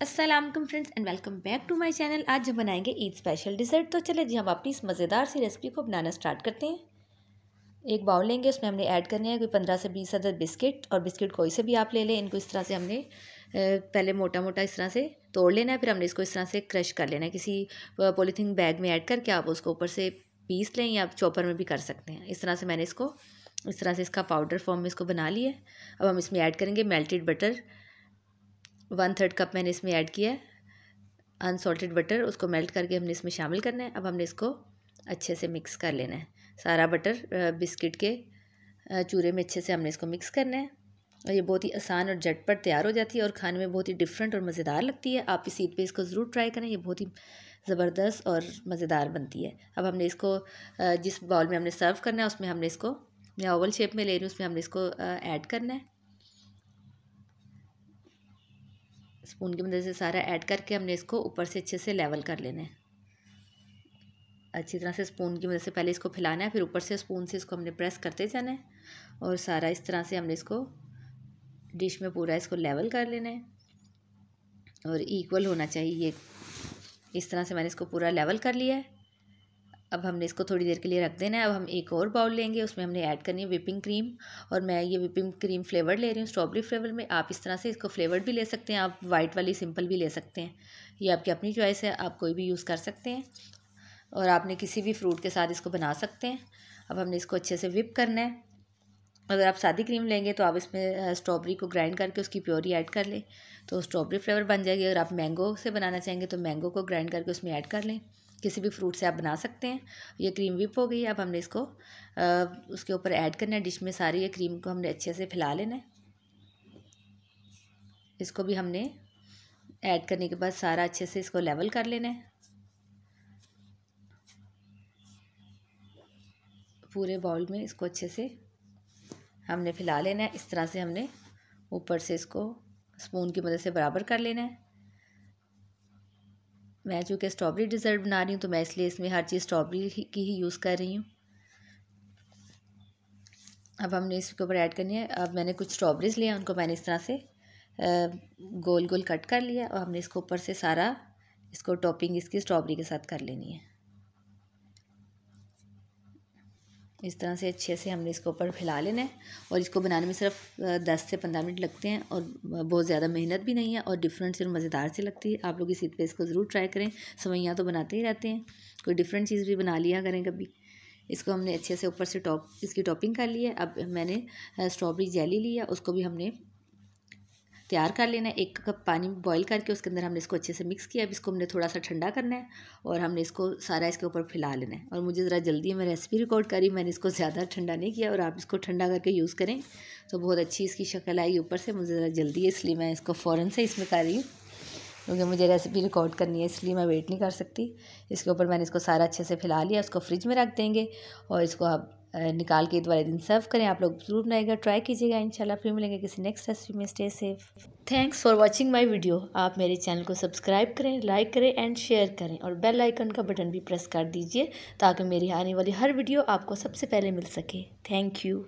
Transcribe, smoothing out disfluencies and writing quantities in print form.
अस्सलाम वालेकुम friends and welcome back to my channel. आज हम बनाएंगे ईद स्पेशल डिज़र्ट। तो चले जी हम अपनी इस मज़ेदार सी रेसिपी को बनाना स्टार्ट करते हैं। एक बाउल लेंगे, उसमें हमने ऐड करने हैं कोई 15 से 20 अदद बिस्किट, और बिस्किट कोई से भी आप ले लें। इनको इस तरह से हमने पहले मोटा मोटा इस तरह से तोड़ लेना है, फिर हमने इसको इस तरह से क्रश कर लेना है। किसी पॉलीथीन बैग में ऐड करके आप उसको ऊपर से पीस लें, या आप चॉपर में भी कर सकते हैं। इस तरह से मैंने इसको इस तरह से इसका पाउडर फॉर्म में इसको बना लिया है। अब हम इसमें ऐड करेंगे मेल्टेड बटर। 1/3 कप मैंने इसमें ऐड किया है अनसॉल्टेड बटर। उसको मेल्ट करके हमने इसमें शामिल करना है। अब हमने इसको अच्छे से मिक्स कर लेना है। सारा बटर बिस्किट के चूरे में अच्छे से हमने इसको मिक्स करना है। और ये बहुत ही आसान और झटपट तैयार हो जाती है और खाने में बहुत ही डिफरेंट और मज़ेदार लगती है। आप इस ईद पे इसको ज़रूर ट्राई करें, ये बहुत ही ज़बरदस्त और मज़ेदार बनती है। अब हमने इसको जिस बाउल में हमने सर्व करना है उसमें हमने इसको, मैं ओवल शेप में ले रही हूँ, उसमें हमने इसको ऐड करना है। स्पून की मदद से सारा ऐड करके हमने इसको ऊपर से अच्छे से लेवल कर लेना है। अच्छी तरह से स्पून की मदद से पहले इसको फैलाना है, फिर ऊपर से स्पून से इसको हमने प्रेस करते जाना है, और सारा इस तरह से हमने इसको डिश में पूरा इसको लेवल कर लेना है और इक्वल होना चाहिए ये। इस तरह से मैंने इसको पूरा लेवल कर लिया है। अब हमने इसको थोड़ी देर के लिए रख देना है। अब हम एक और बाउल लेंगे, उसमें हमने ऐड करनी है विपिंग क्रीम, और मैं ये विपिंग क्रीम फ्लेवर ले रही हूँ स्ट्रॉबेरी फ्लेवर में। आप इस तरह से इसको फ्लेवर्ड भी ले सकते हैं, आप वाइट वाली सिंपल भी ले सकते हैं, ये आपकी अपनी चॉइस है, आप कोई भी यूज़ कर सकते हैं, और आपने किसी भी फ्रूट के साथ इसको बना सकते हैं। अब हमने इसको अच्छे से विप करना है। अगर आप सादी क्रीम लेंगे तो आप इसमें स्ट्रॉबेरी को ग्राइंड करके उसकी प्योरी ऐड कर लें, तो स्ट्रॉबेरी फ्लेवर बन जाएगी। अगर आप मैंगो से बनाना चाहेंगे तो मैंगो को ग्राइंड करके उसमें ऐड कर लें, किसी भी फ्रूट से आप बना सकते हैं। ये क्रीम विप हो गई। अब हमने इसको उसके ऊपर ऐड करना है डिश में। सारी ये क्रीम को हमने अच्छे से फैला लेना है। इसको भी हमने ऐड करने के बाद सारा अच्छे से इसको लेवल कर लेना है। पूरे बाउल में इसको अच्छे से हमने फैला लेना है। इस तरह से हमने ऊपर से इसको स्पून की मदद से बराबर कर लेना है। मैं चूँकि स्ट्रॉबेरी डिज़र्ट बना रही हूँ तो मैं इसलिए इसमें हर चीज़ स्ट्रॉबेरी की ही यूज़ कर रही हूँ। अब हमने इसके ऊपर ऐड करनी है। अब मैंने कुछ स्ट्रॉबेरीज़ लिया, उनको मैंने इस तरह से गोल गोल कट कर लिया, और हमने इसको ऊपर से सारा इसको टॉपिंग इसकी स्ट्रॉबेरी के साथ कर लेनी है। इस तरह से अच्छे से हमने इसको ऊपर फैला लेना है, और इसको बनाने में सिर्फ 10 से 15 मिनट लगते हैं, और बहुत ज़्यादा मेहनत भी नहीं है, और डिफरेंट से मज़ेदार से लगती है। आप लोग इस ईद पे इसको ज़रूर ट्राई करें। सवैयाँ तो बनाते ही रहते हैं, कोई डिफरेंट चीज़ भी बना लिया करें कभी। इसको हमने अच्छे से ऊपर से इसकी टॉपिंग कर ली है। अब मैंने स्ट्रॉबेरी जेली लिया, उसको भी हमने तैयार कर लेना है। 1 कप पानी बॉईल करके उसके अंदर हमने इसको अच्छे से मिक्स किया। अब इसको हमने थोड़ा सा ठंडा करना है, और हमने इसको सारा इसके ऊपर फैला लेना है। और मुझे ज़रा जल्दी है, मैं रेसिपी रिकॉर्ड करी, मैंने इसको ज़्यादा ठंडा नहीं किया, और आप इसको ठंडा करके यूज़ करें तो बहुत अच्छी इसकी शक्ल आएगी ऊपर से। मुझे ज़रा जल्दी है इसलिए मैं इसको फ़ौरन से इसमें कर रही हूँ, क्योंकि मुझे रेसिपी रिकॉर्ड करनी है, इसलिए मैं वेट नहीं कर सकती। इसके ऊपर मैंने इसको सारा अच्छे से फैला लिया। उसको फ्रिज में रख देंगे, और इसको आप निकाल के ईद वाले दिन सर्व करें। आप लोग ज़रूर बनाएगा, ट्राई कीजिएगा। इंशाल्लाह फिर मिलेंगे किसी नेक्स्ट रेसिपी में। Stay safe. Thanks for watching my video. आप मेरे चैनल को सब्सक्राइब करें, लाइक करें एंड शेयर करें, और बेल आइकन का बटन भी प्रेस कर दीजिए, ताकि मेरी आने वाली हर वीडियो आपको सबसे पहले मिल सके। Thank you.